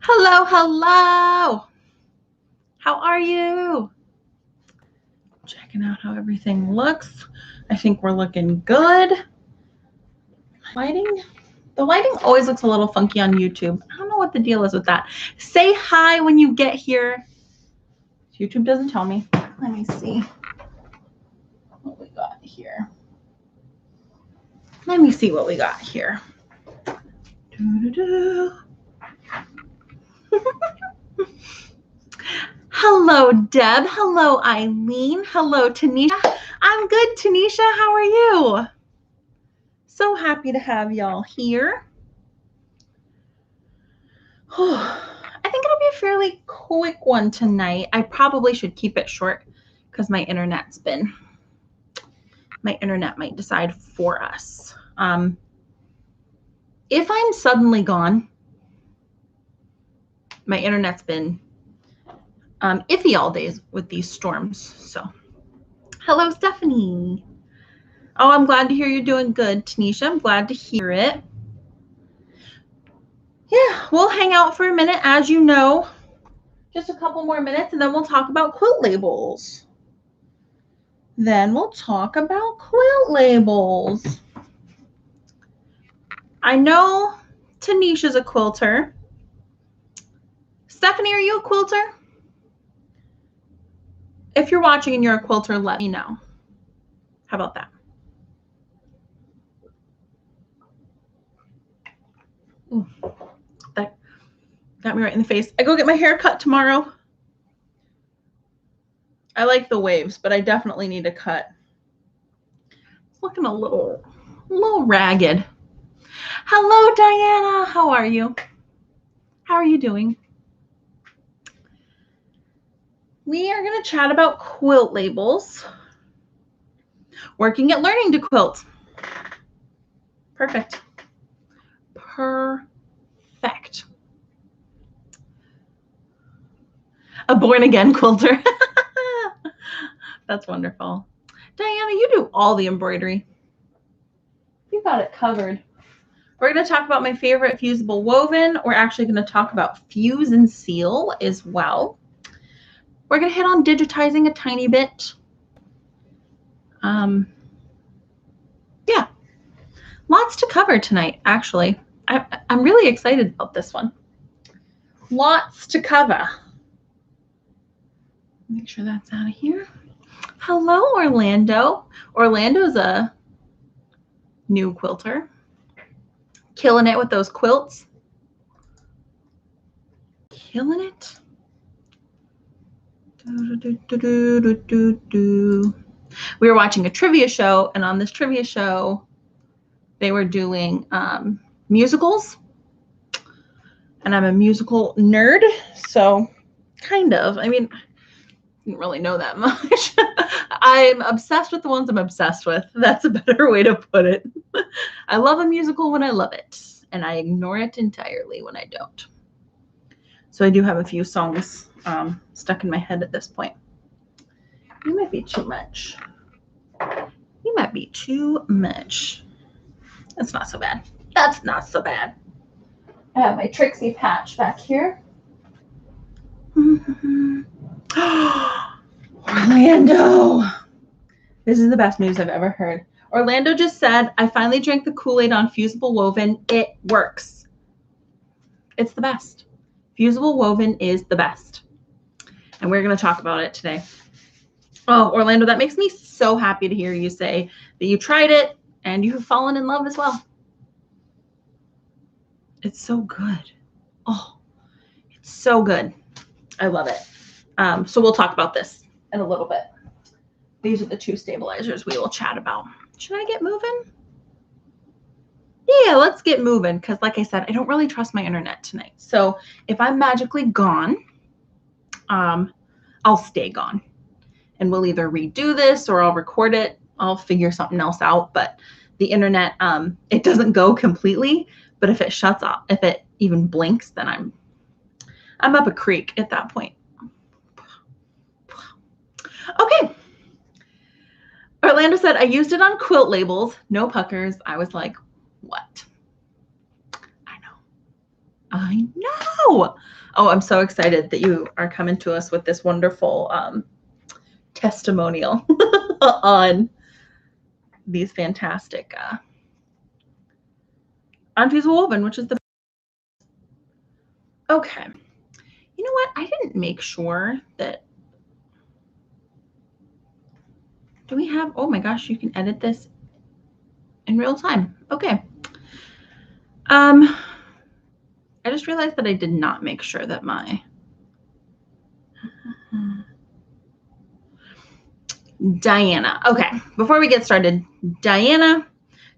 Hello, hello. How are you? Checking out how everything looks. I think we're looking good. Lighting? The lighting always looks a little funky on YouTube. I don't know what the deal is with that. Say hi when you get here. YouTube doesn't tell me. Let me see what we got here. Let me see what we got here. Hello, Deb. Hello, Eileen. Hello, Tanisha. I'm good, Tanisha. How are you? So happy to have y'all here. I think it'll be a fairly quick one tonight. I probably should keep it short because my internet might decide for us. If I'm suddenly gone, my internet's been iffy all days with these storms. So, hello, Stephanie. Oh, I'm glad to hear you're doing good, Tanisha. I'm glad to hear it. Yeah, we'll hang out for a minute, as you know. Just a couple more minutes, and then we'll talk about quilt labels. I know Tanisha's a quilter. Stephanie, are you a quilter? If you're watching and you're a quilter, let me know. How about that? Ooh, that got me right in the face. I go get my hair cut tomorrow. I like the waves, but I definitely need a cut. It's looking a little ragged. Hello, Diana. How are you? How are you doing? We are going to chat about quilt labels. Working at learning to quilt. Perfect. A born-again quilter. That's wonderful. Diana, you do all the embroidery. You got it covered. We're going to talk about my favorite Fusible Woven. We're actually going to talk about Fuse and Seal as well. We're going to hit on digitizing a tiny bit. Yeah, lots to cover tonight, actually. I'm really excited about this one. Lots to cover. Make sure that's out of here. Hello, Orlando. Orlando's a new quilter. Killing it with those quilts. Killing it. We were watching a trivia show, and on this trivia show, they were doing musicals. And I'm a musical nerd, so kind of. I mean, I didn't really know that much. I'm obsessed with the ones I'm obsessed with. That's a better way to put it. I love a musical when I love it, and I ignore it entirely when I don't. So I do have a few songs stuck in my head at this point. You might be too much. You might be too much. That's not so bad. That's not so bad. I have my Trixie patch back here. Orlando. This is the best news I've ever heard. Orlando just said, I finally drank the Kool-Aid on Fusible Woven. It works. It's the best. Fusible Woven is the best. And we're going to talk about it today. Oh, Orlando, that makes me so happy to hear you say that you tried it and you have fallen in love as well. It's so good. Oh, it's so good. I love it. So we'll talk about this in a little bit. These are the two stabilizers we will chat about. Should I get moving? Yeah, let's get moving because, like I said, I don't really trust my internet tonight. So if I'm magically gone, I'll stay gone. And we'll either redo this or I'll record it. I'll figure something else out. But the internet, it doesn't go completely. But if it shuts off, if it even blinks, then I'm up a creek at that point. Okay. Orlando said, I used it on quilt labels. No puckers. I was like, What? I know. Oh, I'm so excited that you are coming to us with this wonderful testimonial on these fantastic on Fusible Woven, which is the okay. You know what? I didn't make sure that. Do we have? Oh my gosh, you can edit this in real time. Okay. I just realized that I did not make sure that my Diana. Okay, before we get started, Diana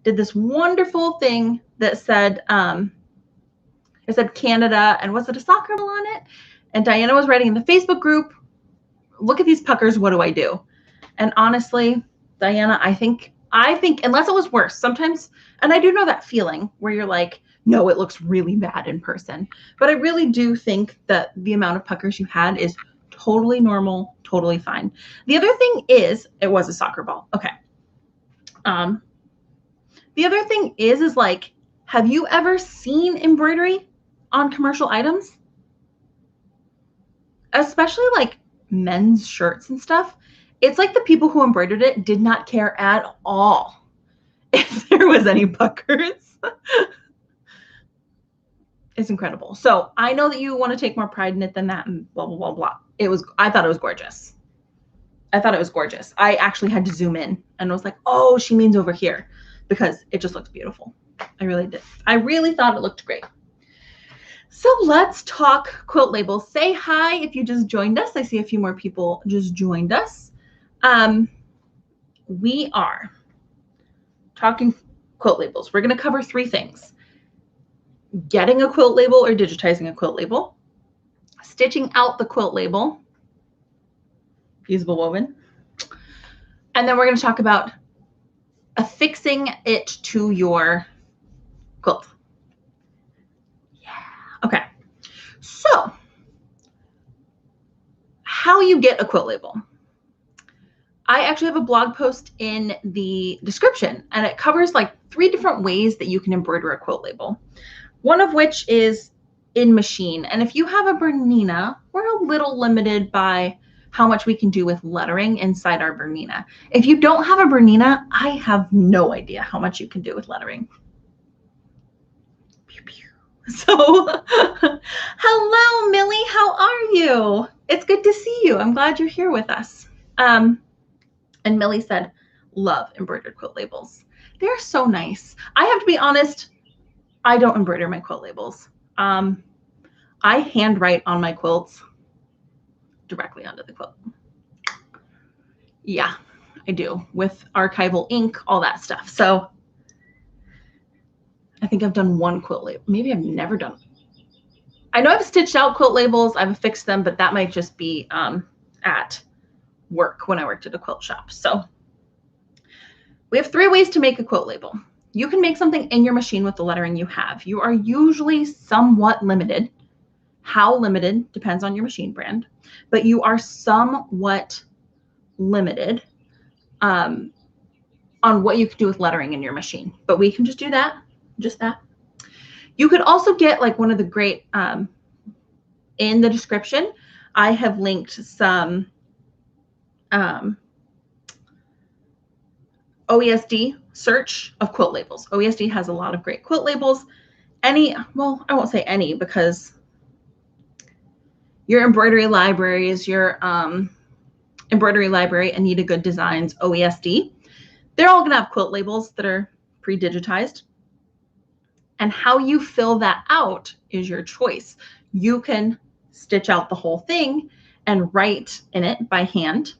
did this wonderful thing that said, it said Canada, and was it a soccer ball on it? And Diana was writing in the Facebook group, look at these puckers, what do I do? And honestly, Diana, I think unless it was worse, sometimes, and I do know that feeling where you're like, no, it looks really bad in person. But I really do think that the amount of puckers you had is totally normal, totally fine. The other thing is, it was a soccer ball. Okay. The other thing is like, have you ever seen embroidery on commercial items? Especially like men's shirts and stuff. It's like the people who embroidered it did not care at all if there was any puckers. It's incredible. So I know that you want to take more pride in it than that and blah, blah, blah, blah. I thought it was gorgeous. I thought it was gorgeous. I actually had to zoom in and was like, oh, she means over here, because it just looks beautiful. I really did. I really thought it looked great. So let's talk quilt labels. Say hi if you just joined us. I see a few more people just joined us. We are talking quilt labels. We're going to cover 3 things: getting a quilt label or digitizing a quilt label, stitching out the quilt label, Fusible Woven, and then we're going to talk about affixing it to your quilt. Yeah. Okay. So, how you get a quilt label. I actually have a blog post in the description, and it covers like 3 different ways that you can embroider a quilt label. One of which is in machine. And if you have a Bernina, we're a little limited by how much we can do with lettering inside our Bernina. If you don't have a Bernina, I have no idea how much you can do with lettering. Pew, pew. So, hello, Millie. How are you? It's good to see you. I'm glad you're here with us. And Millie said, love embroidered quilt labels. They're so nice. I have to be honest, I don't embroider my quilt labels. I handwrite on my quilts directly onto the quilt. Yeah, I do, with archival ink, all that stuff. So I think I've done 1 quilt label. Maybe I've never done. I know I've stitched out quilt labels. I've affixed them, but that might just be at work when I worked at a quilt shop. So we have 3 ways to make a quilt label. You can make something in your machine with the lettering you have. You are usually somewhat limited. How limited depends on your machine brand, but you are somewhat limited on what you can do with lettering in your machine. But we can just do that, just that. You could also get like one of the great, in the description, I have linked some OESD search of quilt labels. OESD has a lot of great quilt labels. Well, I won't say any, because your embroidery libraries, your embroidery library, Anita Good Designs, OESD, they're all gonna have quilt labels that are pre-digitized. And how you fill that out is your choice. You can stitch out the whole thing and write in it by hand,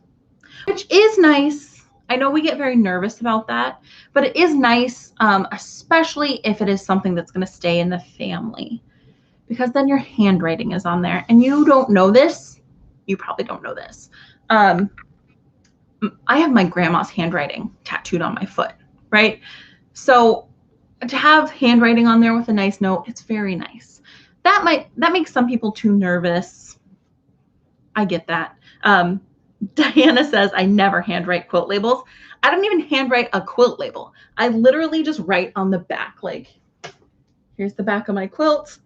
which is nice. I know we get very nervous about that, but it is nice, especially if it is something that's going to stay in the family, because then your handwriting is on there. And you don't know this. You probably don't know this. I have my grandma's handwriting tattooed on my foot, right? So to have handwriting on there with a nice note, it's very nice. That makes some people too nervous. I get that. Diana says, I never handwrite quilt labels. I don't even handwrite a quilt label. I literally just write on the back. Like, here's the back of my quilt.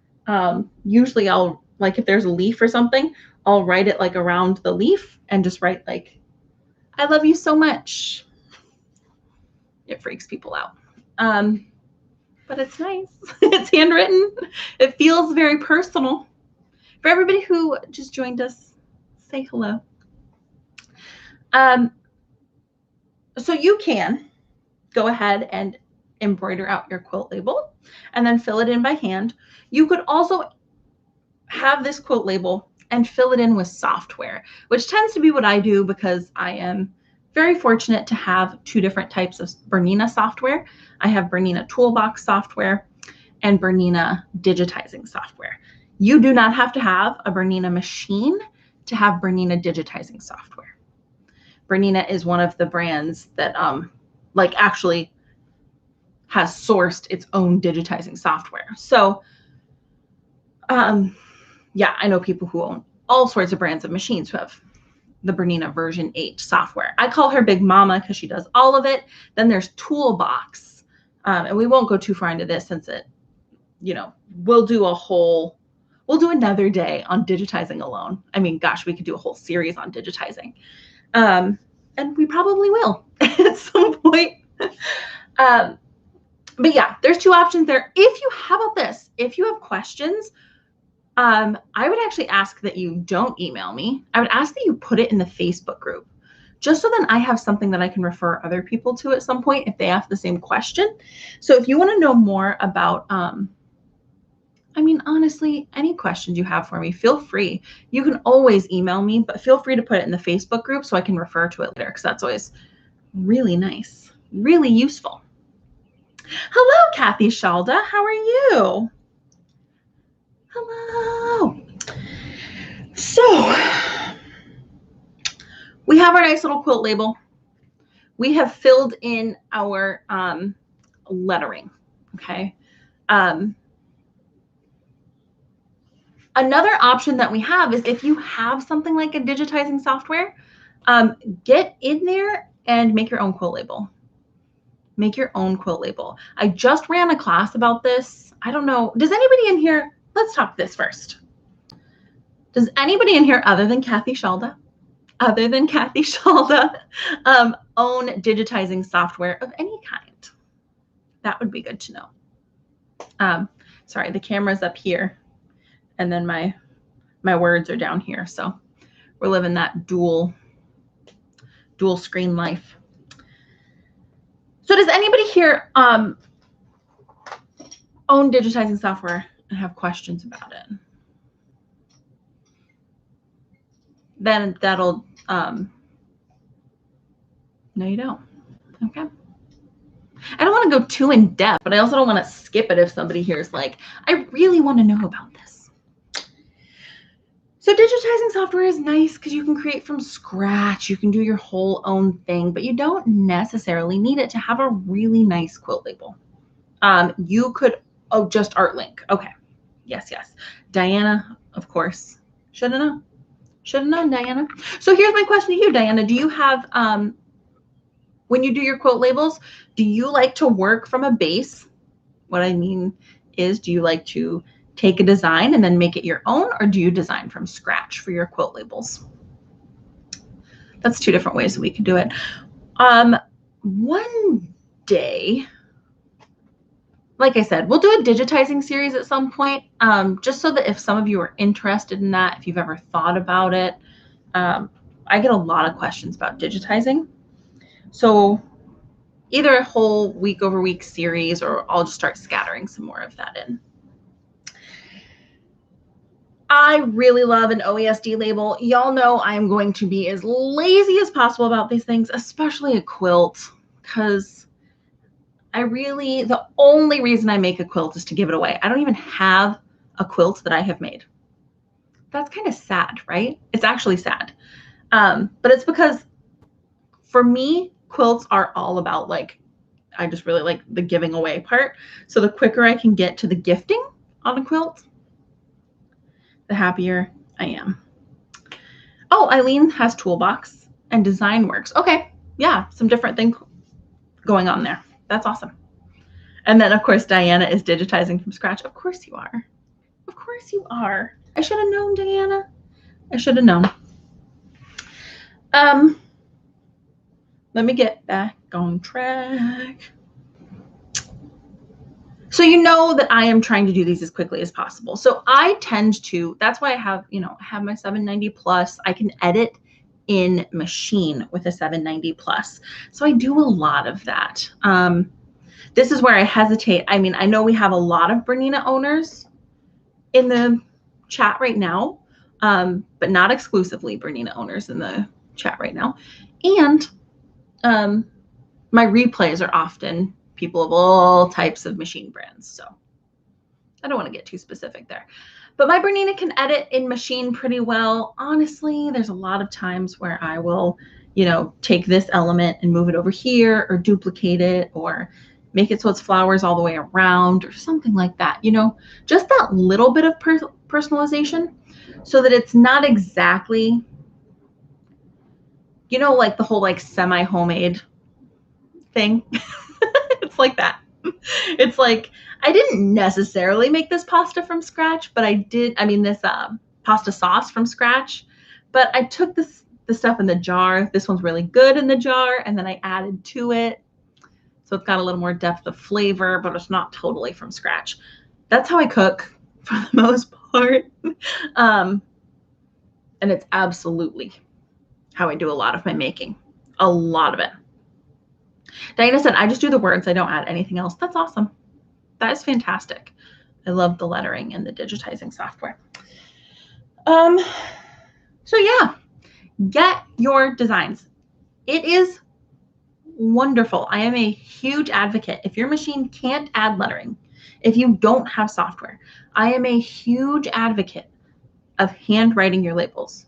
Usually I'll, like if there's a leaf or something, I'll write it like around the leaf and just write like, I love you so much. It freaks people out. But it's nice. It's handwritten. It feels very personal. For everybody who just joined us, say hello. So you can go ahead and embroider out your quilt label and then fill it in by hand. You could also have this quilt label and fill it in with software, which tends to be what I do because I am very fortunate to have two different types of Bernina software. I have Bernina Toolbox software and Bernina digitizing software. You do not have to have a Bernina machine to have Bernina digitizing software. Bernina is one of the brands that like actually has sourced its own digitizing software. So yeah, I know people who own all sorts of brands of machines who have the Bernina version 8 software. I call her Big Mama because she does all of it. Then there's Toolbox. And we won't go too far into this since it, you know, we'll do another day on digitizing alone. I mean, gosh, we could do a whole series on digitizing. And we probably will at some point. But yeah, there's two options there. How about this? If you have questions, I would actually ask that you don't email me. I would ask that you put it in the Facebook group, just so then I have something that I can refer other people to at some point if they ask the same question. So if you want to know more about, I mean, honestly, any questions you have for me, feel free. You can always email me, but feel free to put it in the Facebook group so I can refer to it later, because that's always really nice, really useful. Hello, Kathy Shalda. How are you? Hello. So we have our nice little quilt label. We have filled in our lettering. Okay. Another option that we have is if you have something like a digitizing software, get in there and make your own quilt label. Make your own quilt label. I just ran a class about this. I don't know. Does anybody in here, let's talk this first. Does anybody in here other than Kathy Shalda, own digitizing software of any kind? That would be good to know. Sorry, the camera's up here and then my words are down here. So we're living that dual screen life. So does anybody here own digitizing software and have questions about it? Then that'll, no, you don't. Okay. I don't want to go too in depth, but I also don't want to skip it if somebody here is like, I really want to know about this. So digitizing software is nice because you can create from scratch. You can do your whole own thing, but you don't necessarily need it to have a really nice quilt label. You could, just ArtLink. Okay. Yes. Diana, of course. Should have known. Should have known, Diana. So here's my question to you, Diana. Do you have, when you do your quilt labels, do you like to work from a base? What I mean is, do you like to take a design and then make it your own, or do you design from scratch for your quilt labels? That's two different ways that we could do it. One day, like I said, we'll do a digitizing series at some point, just so that if some of you are interested in that, if you've ever thought about it. I get a lot of questions about digitizing. So either a whole week over week series, or I'll just start scattering some more of that in. I really love an OESD label. Y'all know I'm going to be as lazy as possible about these things, especially a quilt, because the only reason I make a quilt is to give it away. I don't even have a quilt that I have made. That's kind of sad, right? It's actually sad. But it's because for me, quilts are all about, like, I just really like the giving away part. So the quicker I can get to the gifting on a quilt, the happier I am. Oh, Eileen has Toolbox. and design works. Okay. Yeah. Some different things going on there. That's awesome. And then of course, Diana is digitizing from scratch. Of course you are. Of course you are. I should have known, Diana. I should have known. Let me get back on track. So you know that I am trying to do these as quickly as possible. So I tend to, that's why I have, have my 790 plus. I can edit in machine with a 790 plus. So I do a lot of that. This is where I hesitate. I mean, I know we have a lot of Bernina owners in the chat right now, but not exclusively Bernina owners in the chat right now. And my replays are often people of all types of machine brands. So I don't want to get too specific there. But my Bernina can edit in machine pretty well. Honestly, there's a lot of times where I will, take this element and move it over here or duplicate it or make it so it's flowers all the way around or something like that. Just that little bit of personalization so that it's not exactly, like the whole like semi-homemade thing. It's like that. It's like, I didn't necessarily make this pasta from scratch, but I did, this pasta sauce from scratch, but I took the stuff in the jar. This one's really good in the jar. And then I added to it. So it's got a little more depth of flavor, but it's not totally from scratch. That's how I cook for the most part. And it's absolutely how I do a lot of my making. A lot of it. Diana said, I just do the words. I don't add anything else. That's awesome. That is fantastic. I love the lettering and the digitizing software. So yeah, get your designs. It is wonderful. I am a huge advocate. If your machine can't add lettering, if you don't have software, I am a huge advocate of handwriting your labels.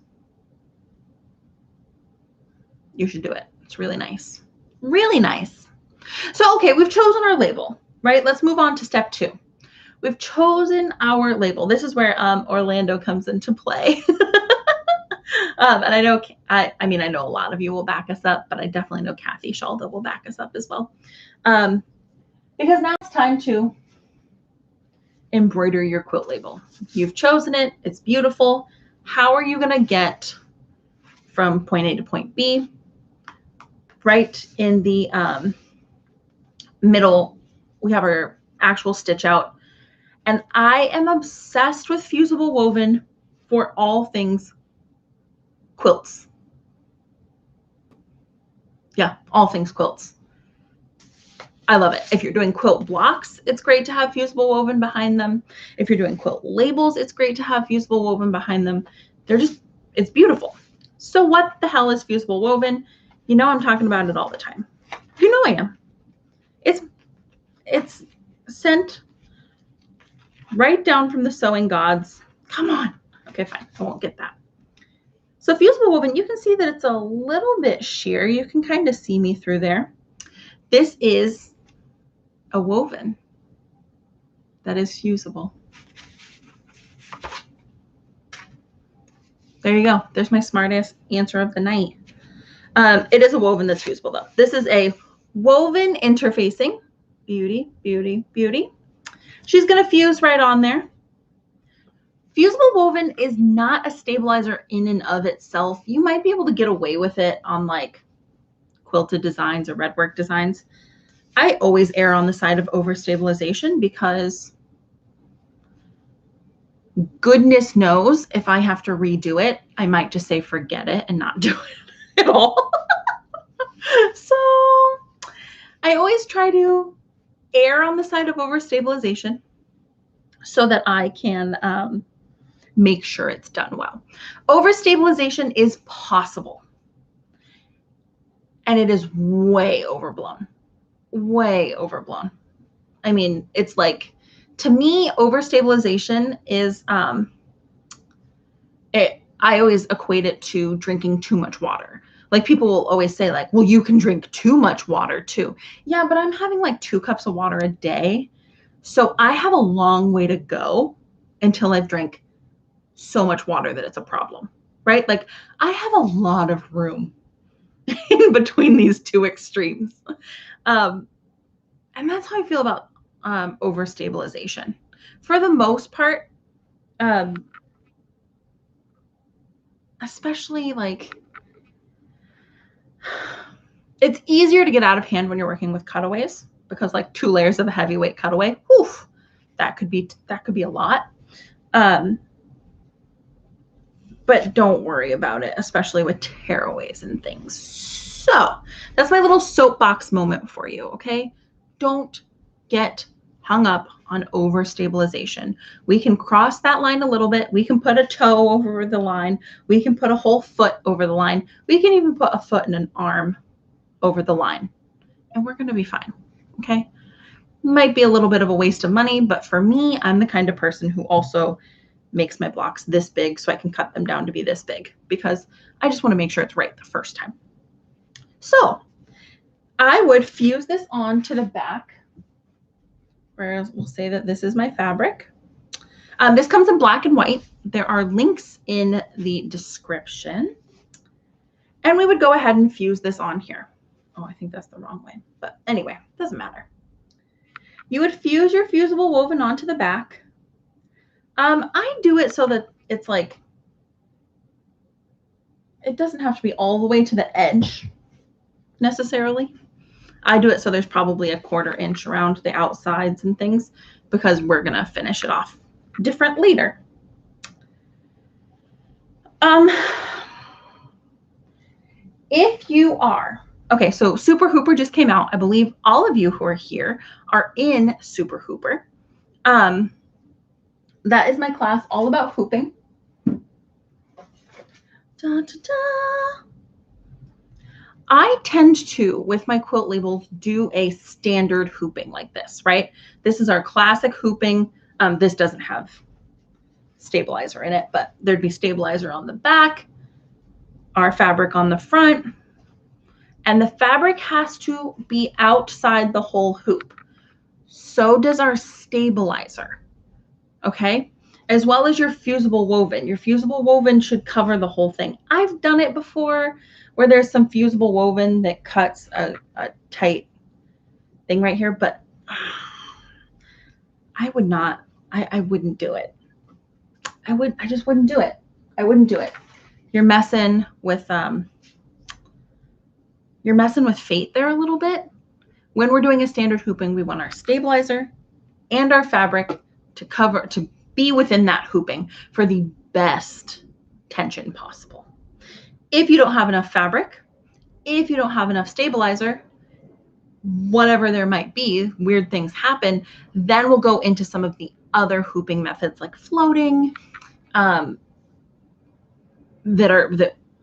You should do it. It's really nice. Really nice. So, okay, we've chosen our label, right? Let's move on to step 2. We've chosen our label. This is where Orlando comes into play. And I know, I know a lot of you will back us up, but I definitely know Kathy Shalda will back us up as well. Because now it's time to embroider your quilt label. You've chosen it. It's beautiful. How are you going to get from point A to point B? Right in the middle, we have our actual stitch out. And I am obsessed with Fusible Woven for all things quilts. Yeah, all things quilts. I love it. If you're doing quilt blocks, it's great to have Fusible Woven behind them. If you're doing quilt labels, it's great to have Fusible Woven behind them. It's beautiful. So what the hell is Fusible Woven? You know I'm talking about it all the time. You know I am. It's sent right down from the sewing gods. Come on. Okay, fine. I won't get that. So Fusible Woven, you can see that it's a little bit sheer. You can kind of see me through there. This is a woven that is fusible. There you go. There's my smartest answer of the night. It is a woven that's fusible though. This is a woven interfacing. Beauty, beauty, beauty. She's going to fuse right on there. Fusible Woven is not a stabilizer in and of itself. You might be able to get away with it on like quilted designs or redwork designs. I always err on the side of overstabilization because goodness knows if I have to redo it, I might just say forget it and not do it at all. So I always try to err on the side of overstabilization so that I can make sure it's done well. Overstabilization is possible. And it is way overblown. Way overblown. I mean, it's like, to me, overstabilization is, I always equate it to drinking too much water. Like people will always say like, well, you can drink too much water too. Yeah, but I'm having like 2 cups of water a day. So I have a long way to go until I've drank so much water that it's a problem, right? Like I have a lot of room in between these two extremes. And that's how I feel about over stabilization. For the most part, especially like, it's easier to get out of hand when you're working with cutaways, because like 2 layers of a heavyweight cutaway, whew, that could be a lot. But don't worry about it, especially with tearaways and things. So that's my little soapbox moment for you, okay? Don't get hung up on over stabilization. We can cross that line a little bit. We can put a toe over the line. We can put a whole foot over the line. We can even put a foot and an arm over the line, and we're going to be fine, okay? Might be a little bit of a waste of money, but for me, I'm the kind of person who also makes my blocks this big so I can cut them down to be this big, because I just want to make sure it's right the first time. So I would fuse this on to the back, where we'll say that this is my fabric. This comes in black and white. There are links in the description. And we would go ahead and fuse this on here. Oh, I think that's the wrong way. But anyway, doesn't matter. You would fuse your fusible woven onto the back. I do it so that it's like, it doesn't have to be all the way to the edge necessarily. I do it so there's probably a 1/4 inch around the outsides and things, because we're going to finish it off different later. If you are, okay, so Super Hooper just came out. I believe all of you who are here are in Super Hooper. That is my class all about hooping. Da, da, da. I tend to, with my quilt labels, do a standard hooping like this, right? This is our classic hooping. This doesn't have stabilizer in it, but there'd be stabilizer on the back, our fabric on the front, and the fabric has to be outside the whole hoop. So does our stabilizer. Okay, as well as your fusible woven. Your fusible woven should cover the whole thing. I've done it before where there's some fusible woven that cuts a tight thing right here, but I would not, I wouldn't do it. I just wouldn't do it. I wouldn't do it. You're messing with fate there a little bit. When we're doing a standard hooping, we want our stabilizer and our fabric to be within that hooping for the best tension possible. If you don't have enough fabric, if you don't have enough stabilizer, whatever there might be, weird things happen, then we'll go into some of the other hooping methods like floating, that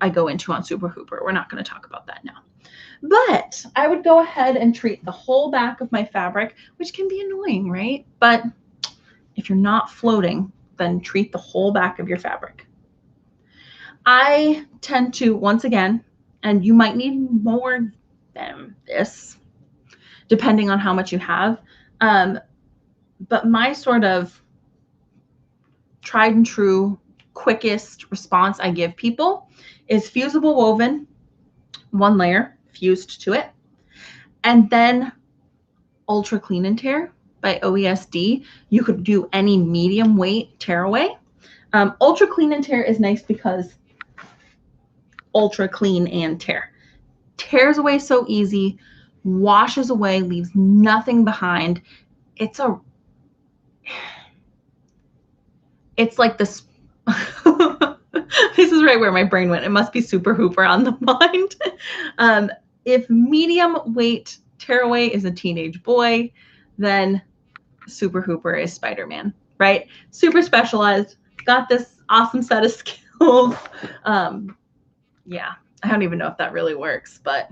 I go into on Super Hooper. We're not going to talk about that now. But I would go ahead and treat the whole back of my fabric, which can be annoying, right? But if you're not floating, then treat the whole back of your fabric. I tend to, once again, and you might need more than this, depending on how much you have. But my sort of tried and true, quickest response I give people is fusible woven, 1 layer fused to it, and then Ultra Clean and Tear by OESD. You could do any medium weight tearaway. Ultra Clean and Tear is nice because ultra clean and tear. Tears away so easy, washes away, leaves nothing behind. It's like this. This is right where my brain went. It must be Super Hooper on the mind. If medium weight tearaway is a teenage boy, then Super Hooper is Spider-Man, right? Super specialized, got this awesome set of skills. Yeah, I don't even know if that really works, but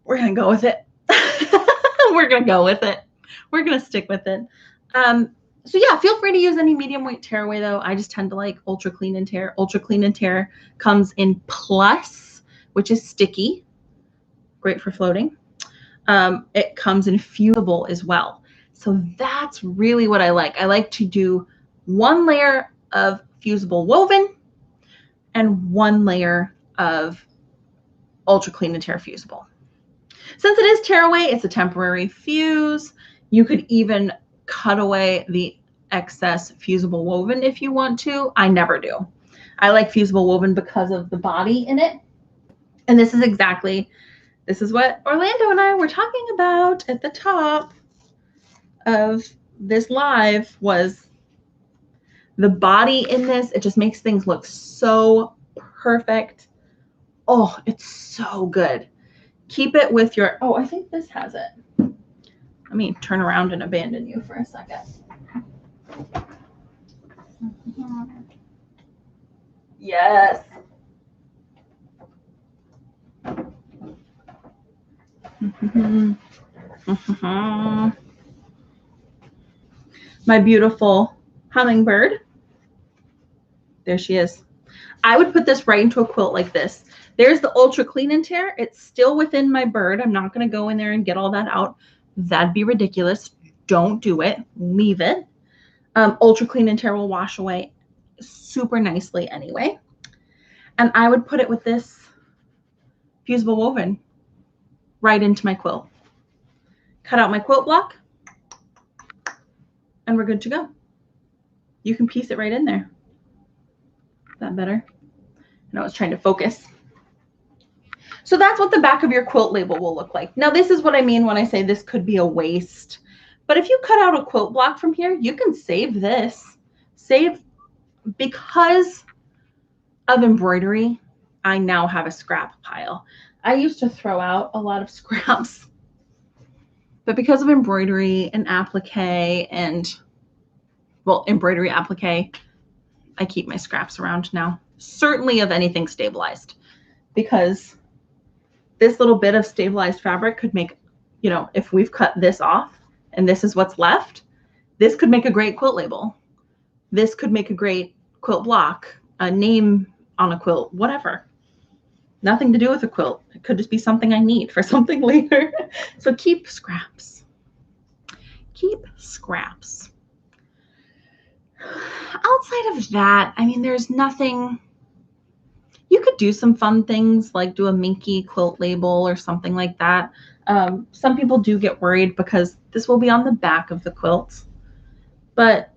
we're going to go with it. We're going to go with it. We're going to stick with it. So yeah, feel free to use any medium weight tearaway though. I just tend to like Ultra Clean and Tear. Ultra Clean and Tear comes in Plus, which is sticky, great for floating. It comes in Fusible as well. So that's really what I like. I like to do 1 layer of fusible woven and 1 layer of Ultra Clean and Tear Fusible. Since it is tear away, it's a temporary fuse. You could even cut away the excess Fusible Woven if you want to. I never do. I like Fusible Woven because of the body in it. And this is what Orlando and I were talking about at the top of this live, was the body in this. It just makes things look so perfect. Oh, it's so good. Keep it with your, oh, I think this has it. Let me turn around and abandon you for a second. Yes. My beautiful hummingbird. There she is. I would put this right into a quilt like this. There's the Ultra Clean and Tear. It's still within my bird. I'm not going to go in there and get all that out. That'd be ridiculous. Don't do it. Leave it. Ultra Clean and Tear will wash away super nicely anyway. And I would put it with this Fusible Woven right into my quilt. Cut out my quilt block, and we're good to go. You can piece it right in there. Is that better? I was trying to focus. So that's what the back of your quilt label will look like. Now, this is what I mean when I say this could be a waste. But if you cut out a quilt block from here, you can save this. Save, because of embroidery, I now have a scrap pile. I used to throw out a lot of scraps. But because of embroidery and applique and, well, embroidery applique, I keep my scraps around now. Certainly of anything stabilized, because this little bit of stabilized fabric could make, you know, if we've cut this off and this is what's left, this could make a great quilt label. This could make a great quilt block, a name on a quilt, whatever. Nothing to do with a quilt. It could just be something I need for something later. So keep scraps. Keep scraps. Outside of that, I mean, there's nothing. You could do some fun things like do a minky quilt label or something like that. Some people do get worried because this will be on the back of the quilt. But,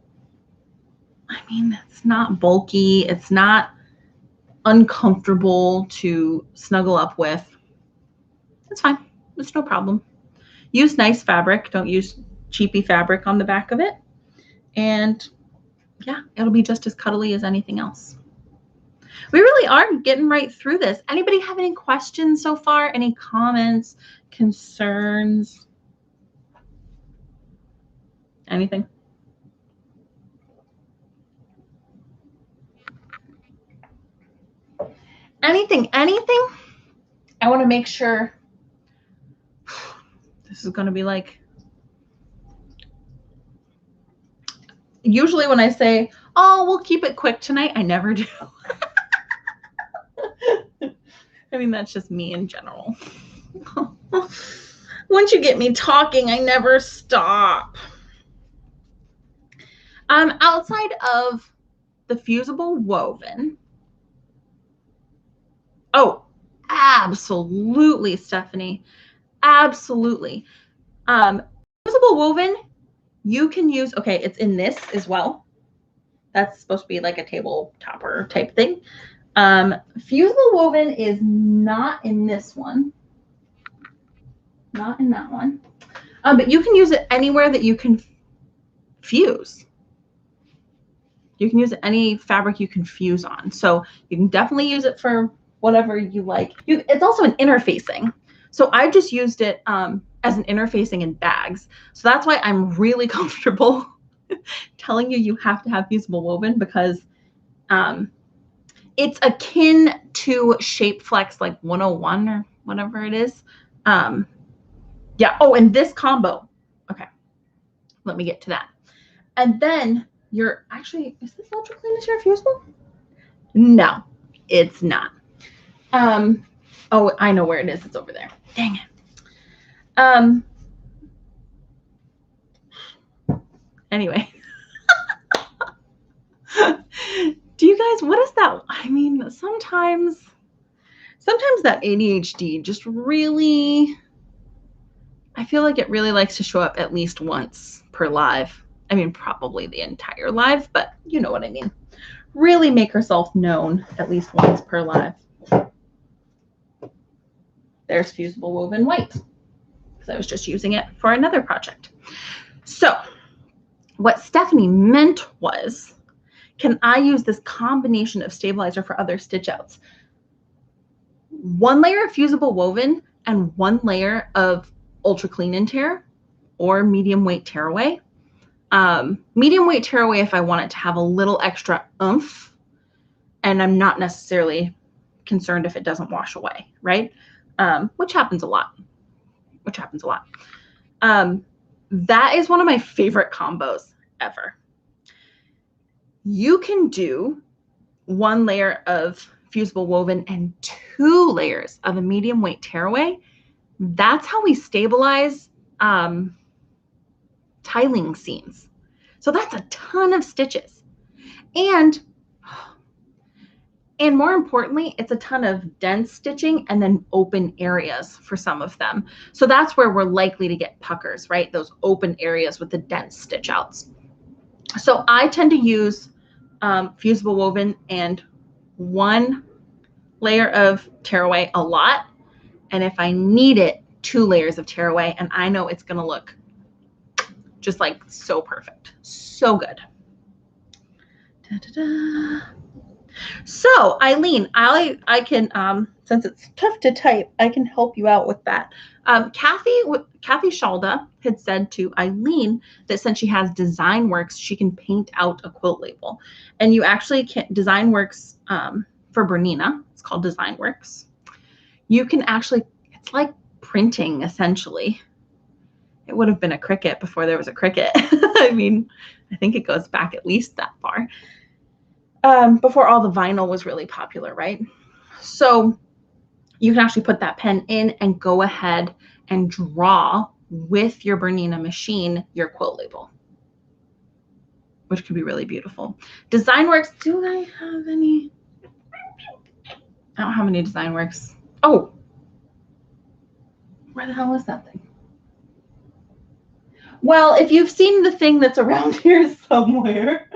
I mean, it's not bulky. It's not uncomfortable to snuggle up with. It's fine. It's no problem. Use nice fabric. Don't use cheapy fabric on the back of it. And, yeah, it'll be just as cuddly as anything else. We really are getting right through this. Anybody have any questions so far? Any comments, concerns? Anything? Anything? I want to make sure this is going to be like, usually when I say, oh, we'll keep it quick tonight, I never do. I mean, that's just me in general. Once you get me talking, I never stop. Outside of the Fusible Woven. Oh, absolutely, Stephanie. Absolutely. Fusible Woven, you can use, okay, it's in this as well. That's supposed to be like a table topper type thing. Fusible Woven is not in this one. Not in that one. But you can use it anywhere that you can fuse. You can use any fabric you can fuse on. So you can definitely use it for whatever you like. It's also an interfacing. So I just used it as an interfacing in bags. So that's why I'm really comfortable telling you have to have Fusible Woven, because it's akin to Shape Flex like 101 or whatever it is. Yeah. Oh, and this combo. Okay. Let me get to that. And then you're actually, is this Ultra Clean and Tear Fusible? No, it's not. Oh, I know where it is. It's over there. Dang it. Anyway. Do you guys, what is that? I mean, sometimes sometimes that ADHD just really, I feel like it really likes to show up at least once per live. I mean, probably the entire live, but you know what I mean. Really make herself known at least once per live. There's Fusible Woven White, because I was just using it for another project. So what Stephanie meant was, can I use this combination of stabilizer for other stitch outs? One layer of Fusible Woven and one layer of Ultra Clean and Tear or medium weight tearaway. Medium weight tearaway if I want it to have a little extra oomph, and I'm not necessarily concerned if it doesn't wash away, right? Which happens a lot. That is one of my favorite combos ever. You can do one layer of Fusible Woven and 2 layers of a medium weight tearaway. That's how we stabilize tiling seams. So that's a ton of stitches. And more importantly, it's a ton of dense stitching and then open areas for some of them. So that's where we're likely to get puckers, right? Those open areas with the dense stitch outs. So I tend to use Fusible Woven and 1 layer of tearaway a lot. And if I need it, 2 layers of tearaway, and I know it's going to look just like so perfect. So good. Da, da, da. So Eileen, I can, since it's tough to type, I can help you out with that. Kathy Shalda had said to Eileen that since she has DesignWorks, she can paint out a quilt label. And you actually can, DesignWorks for Bernina, it's called DesignWorks. You can actually, it's like printing essentially. It would have been a Cricut before there was a Cricut. I mean, I think it goes back at least that far. Before all the vinyl was really popular, right? So you can actually put that pen in and go ahead and draw with your Bernina machine your quilt label, which could be really beautiful. DesignWorks, do I have any? I don't have any DesignWorks. Oh, where the hell is that thing? Well, if you've seen the thing that's around here somewhere,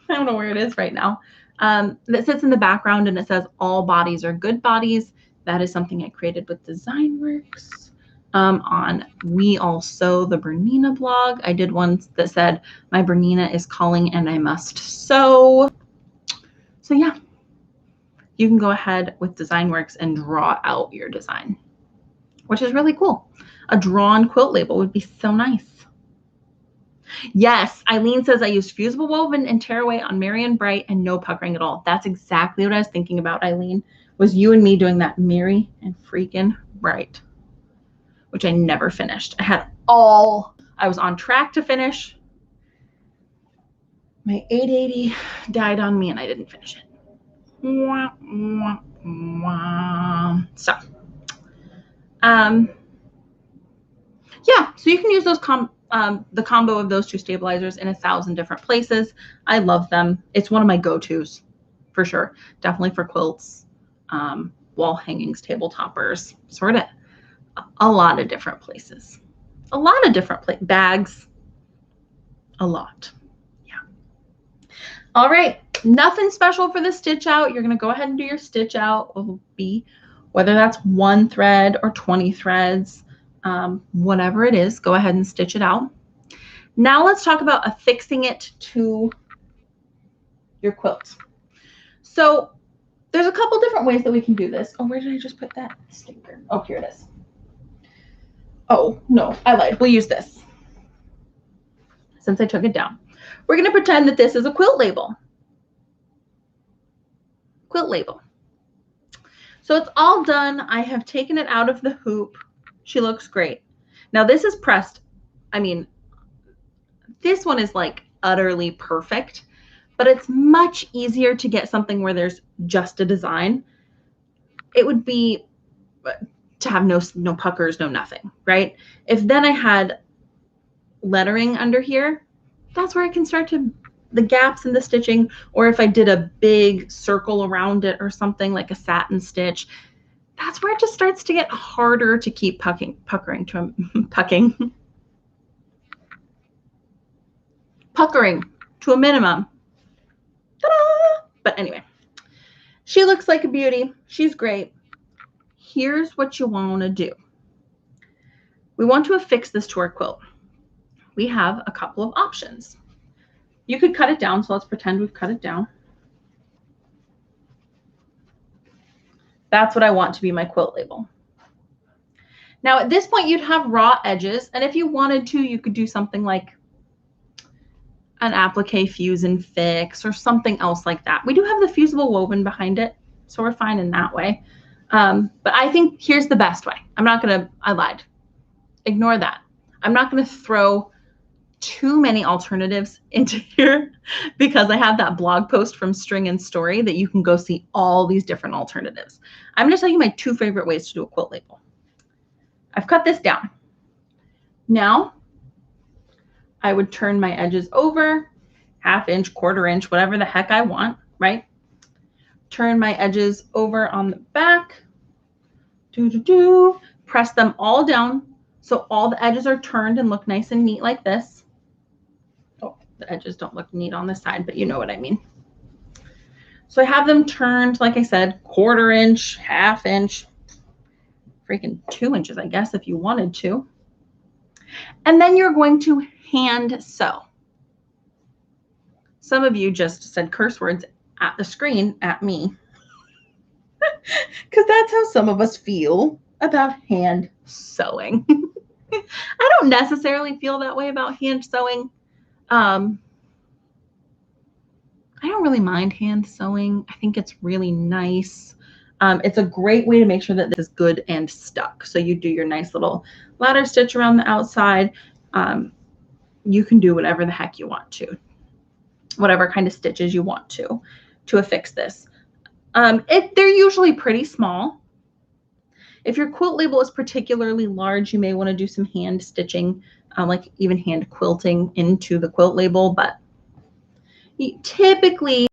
I don't know where it is right now, that sits in the background and it says all bodies are good bodies. That is something I created with DesignWorks on We All Sew, the Bernina blog. I did one that said, my Bernina is calling and I must sew. So yeah, you can go ahead with DesignWorks and draw out your design, which is really cool. A drawn quilt label would be so nice. Yes, Eileen says I used Fusible Woven and tearaway on Marion Bright and no puckering at all. That's exactly what I was thinking about, Eileen, was you and me doing that Mary and freaking Bright, which I never finished. I was on track to finish. My 880 died on me and I didn't finish it. So, yeah, so you can use those the combo of those 2 stabilizers in 1,000 different places. I love them. It's one of my go-tos for sure. Definitely for quilts, wall hangings, table toppers, sort of a lot of different places. A lot of different bags. A lot. Yeah. All right. Nothing special for the stitch out. You're going to go ahead and do your stitch out. It will be whether that's 1 thread or 20 threads. Whatever it is, go ahead and stitch it out. Now let's talk about affixing it to your quilt. So there's a couple different ways that we can do this. Oh, where did I just put that sticker? Oh, here it is. Oh, no, I lied. We'll use this since I took it down. We're going to pretend that this is a quilt label. Quilt label. So it's all done. I have taken it out of the hoop. She looks great. Now this is pressed. I mean, this one is like utterly perfect, but it's much easier to get something where there's just a design. It would be to have no puckers, no nothing, right? If then I had lettering under here, that's where I can start to, the gaps in the stitching, or if I did a big circle around it or something like a satin stitch, that's where it just starts to get harder to keep puckering to a minimum. Ta-da! But anyway, she looks like a beauty. She's great. Here's what you want to do. We want to affix this to our quilt. We have a couple of options. You could cut it down, so let's pretend we've cut it down. That's what I want to be my quilt label. Now at this point you'd have raw edges, and if you wanted to, you could do something like an applique fuse and fix or something else like that. We do have the Fusible Woven behind it, so we're fine in that way. But I think here's the best way. I lied. Ignore that. I'm not gonna throw too many alternatives into here because I have that blog post from String and Story that you can go see all these different alternatives. I'm going to tell you my 2 favorite ways to do a quilt label. I've cut this down. Now I would turn my edges over, 1/2 inch, 1/4 inch, whatever the heck I want, right? Turn my edges over on the back, press them all down so all the edges are turned and look nice and neat like this. Oh, the edges don't look neat on this side, but you know what I mean. So I have them turned, like I said, 1/4 inch, 1/2 inch, freaking 2 inches, I guess, if you wanted to. And then you're going to hand sew. Some of you just said curse words at the screen at me, because that's how some of us feel about hand sewing. I don't necessarily feel that way about hand sewing. I don't really mind hand sewing. I think it's really nice. It's a great way to make sure that this is good and stuck. So you do your nice little ladder stitch around the outside. You can do whatever the heck you want to, whatever kind of stitches you want to affix this. They're usually pretty small. If your quilt label is particularly large, you may want to do some hand stitching, like even hand quilting into the quilt label, but typically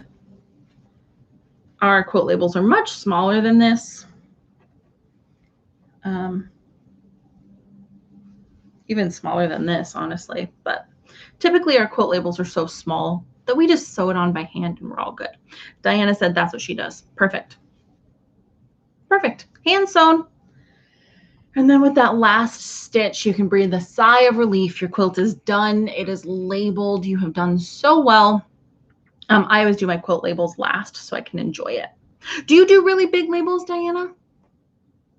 our quilt labels are much smaller than this. Even smaller than this, honestly, but typically our quilt labels are so small that we just sew it on by hand and we're all good. Diana said that's what she does. Perfect. Perfect. Hand sewn. And then with that last stitch, you can breathe a sigh of relief. Your quilt is done. It is labeled. You have done so well. I always do my quilt labels last so I can enjoy it. Do you do really big labels, Diana?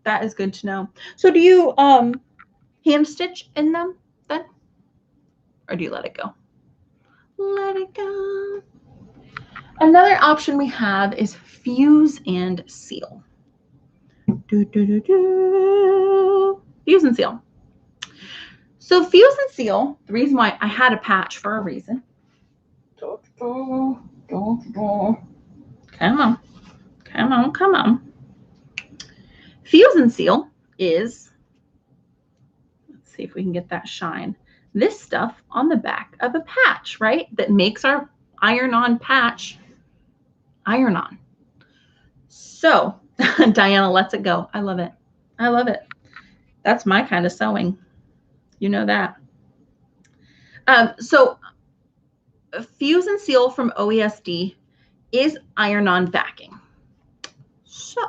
That is good to know. So do you hand stitch in them then? Or do you let it go? Let it go. Another option we have is fuse and seal. Fuse and seal. So fuse and seal, the reason why I had a patch for a reason. Come on. Come on, come on. Fuse and seal is, let's see if we can get that shine, this stuff on the back of a patch, right? That makes our iron-on patch iron-on. So Diana lets it go. I love it. I love it. That's my kind of sewing. You know that. So fuse and seal from OESD is iron-on backing. So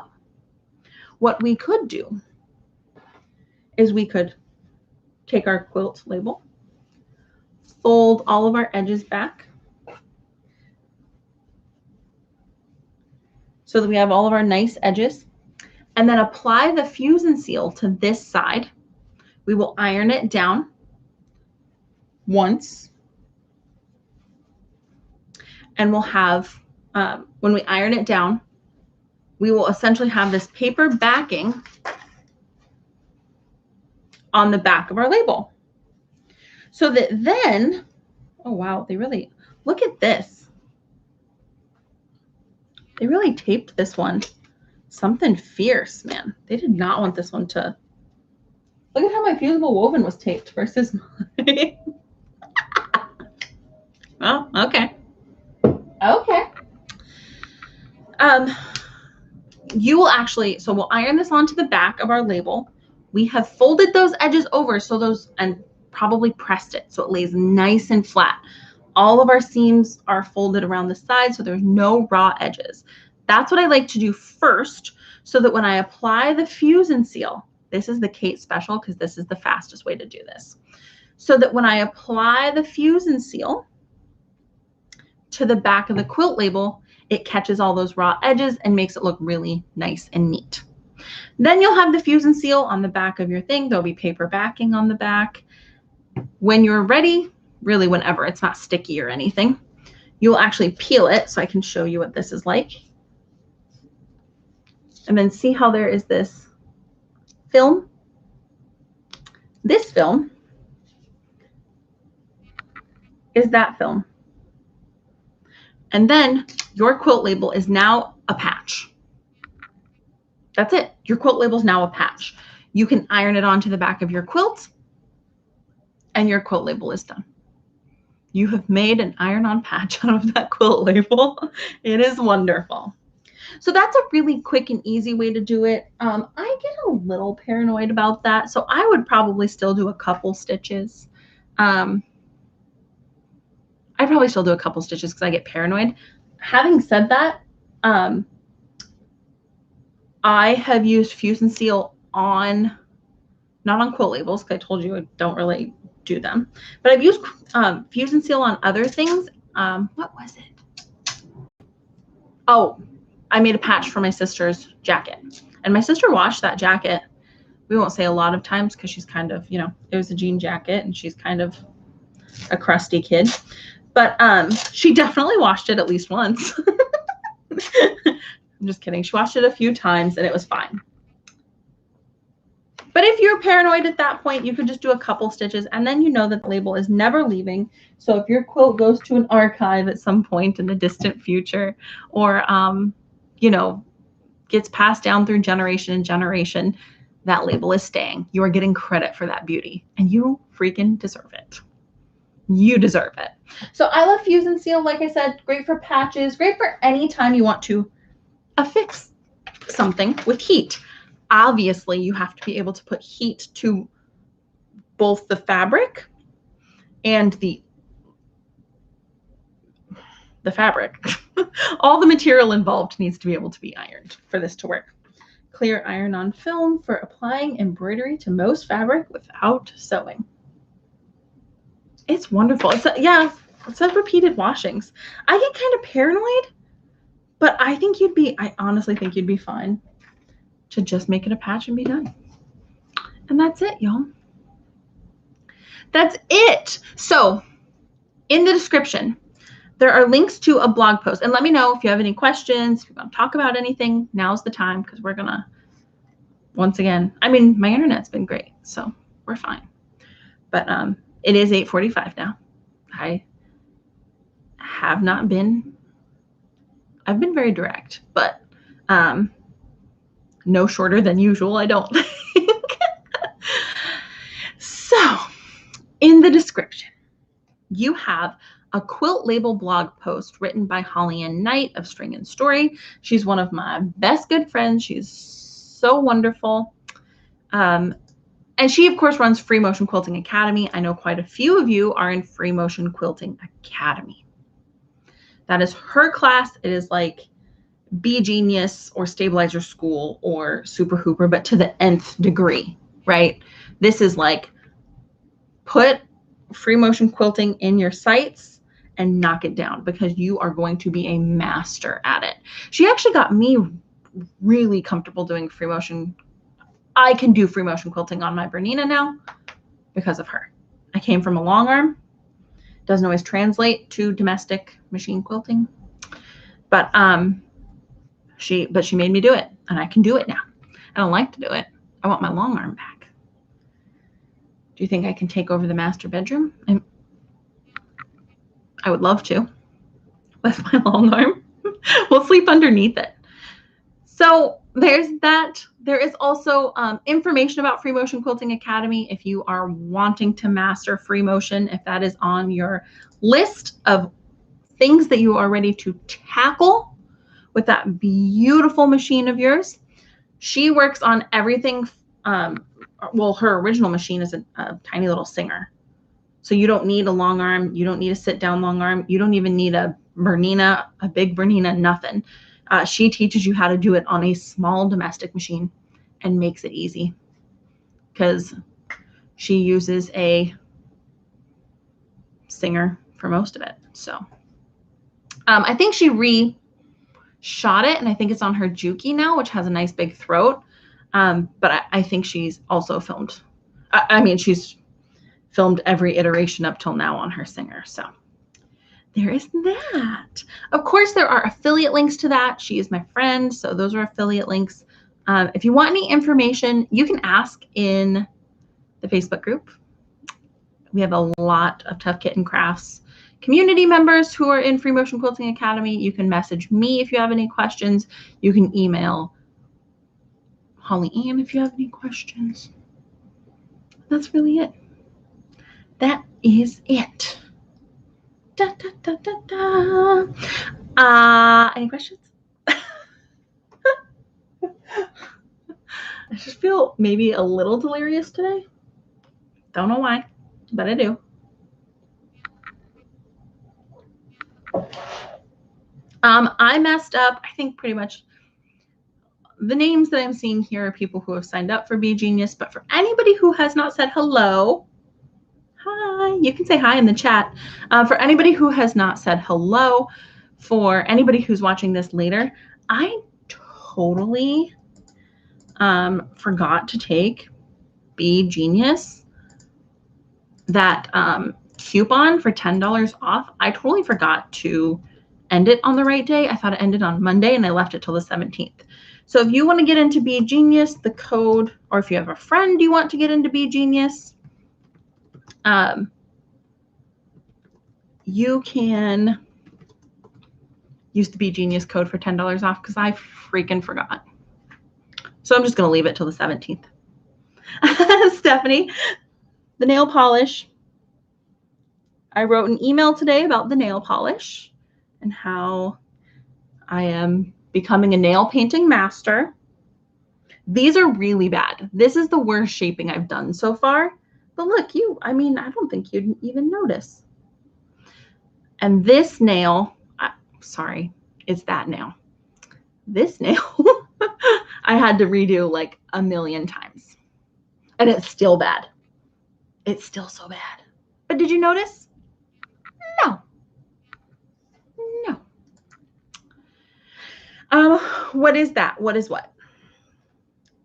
what we could do is we could take our quilt label, fold all of our edges back so that we have all of our nice edges, and then apply the fuse and seal to this side. We will iron it down once, and we'll have, when we iron it down, we will essentially have this paper backing on the back of our label. So that then, oh wow, they really, look at this. They really taped this one. Something fierce, man. They did not want this one to, look at how my Fusible Woven was taped versus mine. Oh, okay. Okay. you will actually, so we'll iron this onto the back of our label. We have folded those edges over and probably pressed it so it lays nice and flat. All of our seams are folded around the side so there's no raw edges. That's what I like to do first, so that when I apply the Fuse and Seal, this is the Kate special because this is the fastest way to do this. So that when I apply the Fuse and Seal to the back of the quilt label, it catches all those raw edges and makes it look really nice and neat. Then you'll have the Fuse and Seal on the back of your thing. There'll be paper backing on the back. When you're ready, really whenever, it's not sticky or anything, you'll actually peel it so I can show you what this is like. And then see how there is this film? This film is that film. And then your quilt label is now a patch. That's it. Your quilt label is now a patch. You can iron it onto the back of your quilt and your quilt label is done. You have made an iron-on patch out of that quilt label. It is wonderful. So that's a really quick and easy way to do it. I get a little paranoid about that, so I would probably still do a couple stitches. I'd probably still do a couple stitches because I get paranoid. Having said that, I have used Fuse and Seal on, not on quilt labels because I told you I don't really do them, but I've used Fuse and Seal on other things. What was it? Oh, I made a patch for my sister's jacket, and my sister washed that jacket. We won't say a lot of times because she's kind of, you know, it was a jean jacket and she's kind of a crusty kid, but she definitely washed it at least once. I'm just kidding. She washed it a few times and it was fine. But if you're paranoid at that point, you could just do a couple stitches and then you know that the label is never leaving. So if your quilt goes to an archive at some point in the distant future, or, you know, gets passed down through generation and generation, that label is staying. You are getting credit for that beauty and you freaking deserve it. You deserve it. So I love Fuse and Seal. Like I said, great for patches, great for any time you want to affix something with heat. Obviously, you have to be able to put heat to both the fabric and the fabric. All the material involved needs to be able to be ironed for this to work. Clear iron-on film for applying embroidery to most fabric without sewing. It's wonderful. Yeah, it says repeated washings. I get kind of paranoid, but I honestly think you'd be fine to just make it a patch and be done. And that's it, y'all. That's it. So in the description, there are links to a blog post. And let me know if you have any questions, if you want to talk about anything, now's the time, because we're going to, once again, I mean, my internet's been great, so we're fine. But it is 8:45 now. I've been very direct, but no shorter than usual, I don't think. So in the description, you have a Quilt Label blog post written by Holly Ann Knight of String and Story. She's one of my best good friends. She's so wonderful. And she, of course, runs Free Motion Quilting Academy. I know quite a few of you are in Free Motion Quilting Academy. That is her class. It is like Be Genius or Stabilizer School or Super Hooper, but to the nth degree, right? This is like put free motion quilting in your sights and knock it down, because you are going to be a master at it. She actually got me really comfortable doing free motion. I can do free motion quilting on my Bernina now because of her. I came from a long arm. Doesn't always translate to domestic machine quilting, but she made me do it, and I can do it now. I don't like to do it. I want my long arm back. Do you think I can take over the master bedroom? I would love to with my long arm. We'll sleep underneath it. So there's that. There is also information about Free Motion Quilting Academy if you are wanting to master free motion, if that is on your list of things that you are ready to tackle with that beautiful machine of yours. She works on everything. Well, her original machine is a tiny little Singer. So you don't need a long arm. You don't need a sit down long arm. You don't even need a Bernina, a big Bernina, nothing. She teaches you how to do it on a small domestic machine and makes it easy because she uses a Singer for most of it. So I think she shot it, and I think it's on her Juki now, which has a nice big throat. But I think she's also filmed. I mean, she's filmed every iteration up till now on her Singer. So there is that. Of course, there are affiliate links to that. She is my friend, so those are affiliate links. If you want any information, you can ask in the Facebook group. We have a lot of Tough Kitten Crafts community members who are in Free Motion Quilting Academy. You can message me if you have any questions. You can email Holly Ann if you have any questions. That's really it. That is it. Da, da, da, da, da. Any questions? I just feel maybe a little delirious today. Don't know why, but I do. I messed up, I think pretty much the names that I'm seeing here are people who have signed up for Be Genius, but for anybody who has not said hello, hi, you can say hi in the chat. For anybody who has not said hello, for anybody who's watching this later, I totally forgot to take Be Genius, that coupon for $10 off. I totally forgot to end it on the right day. I thought it ended on Monday and I left it till the 17th. So if you want to get into Be Genius, the code, or if you have a friend you want to get into Be Genius, you can use the Be Genius code for $10 off because I freaking forgot. So I'm just going to leave it till the 17th. Stephanie, the nail polish. I wrote an email today about the nail polish and how I am becoming a nail painting master. These are really bad. This is the worst shaping I've done so far. But look, I mean, I don't think you'd even notice. And this nail, sorry, it's that nail. This nail, I had to redo like a million times. And it's still bad. It's still so bad. But did you notice? No. No. What is that? What is what?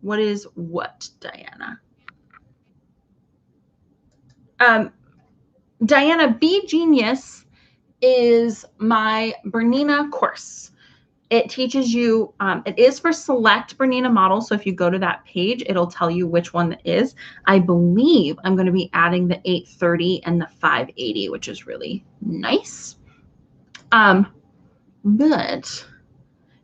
What is what, Diana? Diana, Be Genius is my Bernina course. It teaches you, it is for select Bernina models. So if you go to that page, it'll tell you which one that is. I believe I'm going to be adding the 830 and the 580, which is really nice. But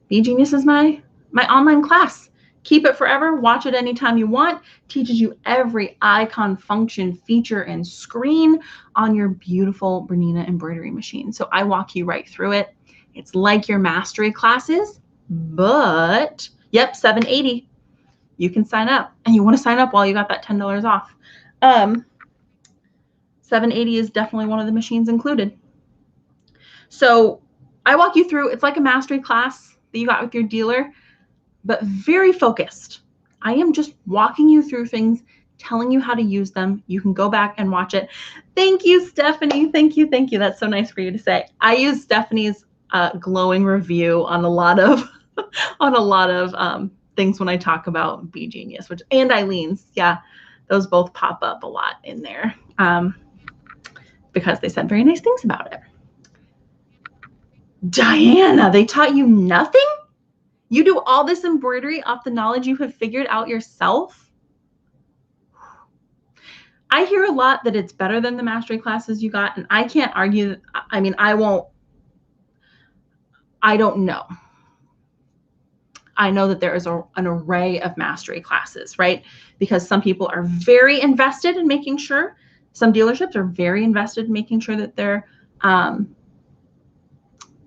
Be Genius is my online class. Keep it forever. Watch it anytime you want. Teaches you every icon, function, feature, and screen on your beautiful Bernina embroidery machine. So I walk you right through it. It's like your mastery classes, but yep, $780. You can sign up, and you want to sign up while you got that $10 off. $780 is definitely one of the machines included. So I walk you through. It's like a mastery class that you got with your dealer, but very focused. I am just walking you through things, telling you how to use them. You can go back and watch it. Thank you, Stephanie. Thank you. Thank you. That's so nice for you to say. I use Stephanie's glowing review on a lot of things when I talk about Be Genius, and Eileen's. Yeah, those both pop up a lot in there because they said very nice things about it. Diana, they taught you nothing? You do all this embroidery off the knowledge you have figured out yourself? I hear a lot that it's better than the mastery classes you got, and I can't argue. I mean, I don't know. I know that there is an array of mastery classes, right? Because some people are very invested in making sure, some dealerships are very invested in making sure that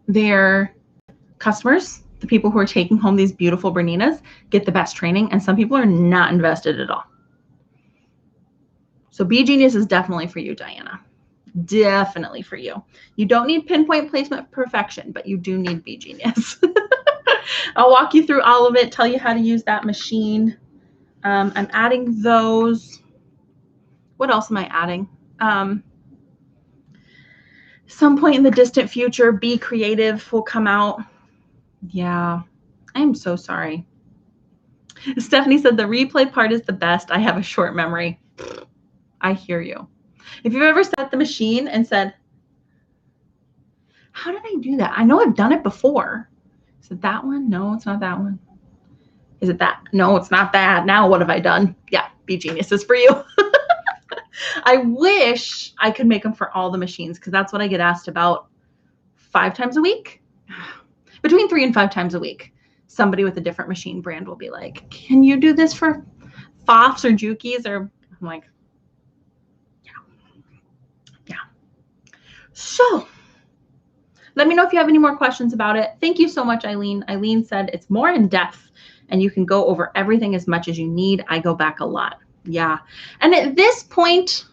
their customers the people who are taking home these beautiful Berninas get the best training, and some people are not invested at all. So Bee Genius is definitely for you, Diana. Definitely for you. You don't need pinpoint placement perfection, but you do need Bee Genius. I'll walk you through all of it, tell you how to use that machine. I'm adding those. What else am I adding? Some point in the distant future, Be Creative will come out. Yeah, I am so sorry. Stephanie said the replay part is the best. I have a short memory. I hear you. If you've ever set the machine and said, how did I do that? I know I've done it before. Is it that one? No, it's not that one. Is it that? No, it's not that. Now what have I done? Yeah, Bee Genius is for you. I wish I could make them for all the machines, because that's what I get asked about 5 times a week. Between 3 and 5 times a week. Somebody with a different machine brand will be like, can you do this for Foffs or Jukies? Or I'm like, yeah. So let me know if you have any more questions about it. Thank you so much, Eileen. Eileen said it's more in depth and you can go over everything as much as you need. I go back a lot. Yeah. And at this point,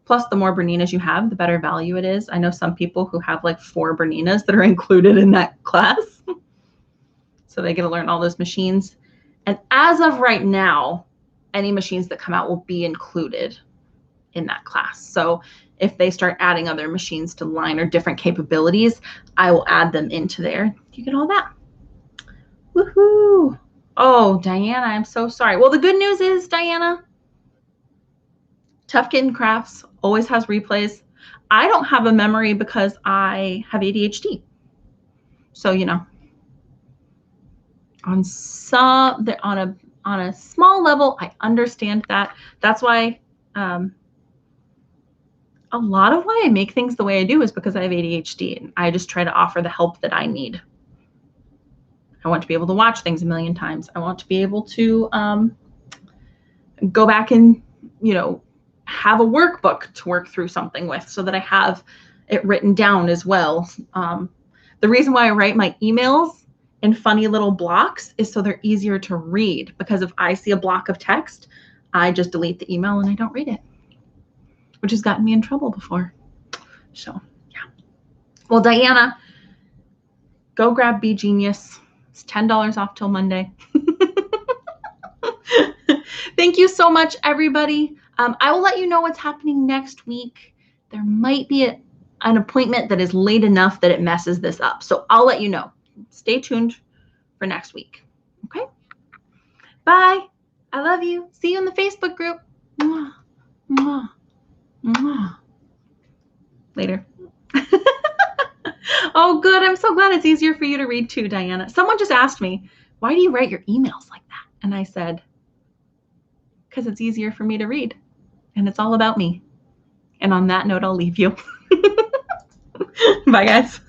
plus the more Berninas you have, the better value it is. I know some people who have like 4 Berninas that are included in that class. So they get to learn all those machines. And as of right now, any machines that come out will be included in that class. So if they start adding other machines to line or different capabilities, I will add them into there. You get all that. Woohoo. Oh, Diana, I'm so sorry. Well, the good news is, Diana, Tough Kitten Crafts always has replays. I don't have a memory because I have ADHD. So, you know, on a small level, I understand that. That's why a lot of why I make things the way I do is because I have ADHD, and I just try to offer the help that I need. I want to be able to watch things a million times. I want to be able to go back and, you know, have a workbook to work through something with so that I have it written down as well. The reason why I write my emails in funny little blocks is so they're easier to read, because if I see a block of text, I just delete the email and I don't read it, which has gotten me in trouble before. So, yeah. Well, Diana, go grab Bee Genius. It's $10 off till Monday. Thank you so much, everybody. I will let you know what's happening next week. There might be an appointment that is late enough that it messes this up. So I'll let you know. Stay tuned for next week. Okay? Bye. I love you. See you in the Facebook group. Mwah, mwah, mwah. Later. Oh, good. I'm so glad it's easier for you to read too, Diana. Someone just asked me, why do you write your emails like that? And I said, because it's easier for me to read. And it's all about me. And on that note, I'll leave you. Bye, guys.